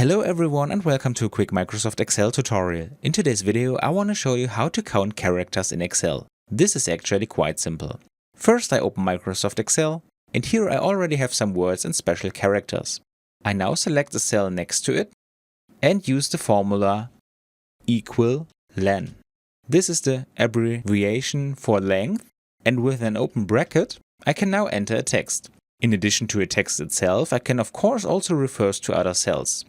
Hello everyone and welcome to a quick Microsoft Excel tutorial. In today's video I want to show you how to count characters in Excel. This is actually quite simple. First I open Microsoft Excel and here I already have some words and special characters. I now select the cell next to it and use the formula equal len. This is the abbreviation for length, and with an open bracket I can now enter a text. In addition to a text itself, I can of course also refer to other cells.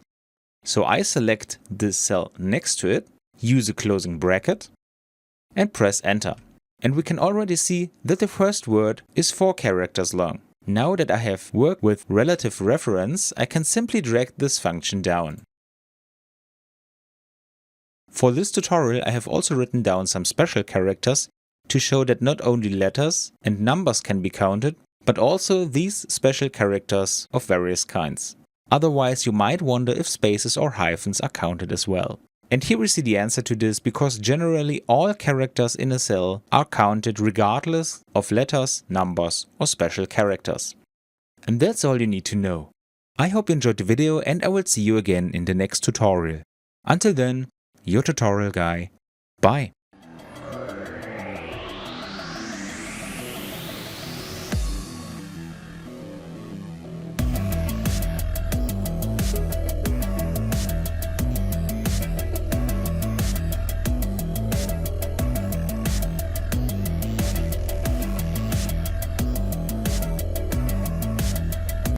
So I select this cell next to it, use a closing bracket and press enter. And we can already see that the first word is 4 characters long. Now that I have worked with relative reference, I can simply drag this function down. For this tutorial I have also written down some special characters to show that not only letters and numbers can be counted, but also these special characters of various kinds. Otherwise you might wonder if spaces or hyphens are counted as well. And here we see the answer to this, because generally all characters in a cell are counted regardless of letters, numbers or special characters. And that's all you need to know. I hope you enjoyed the video and I will see you again in the next tutorial. Until then, your tutorial guy. Bye.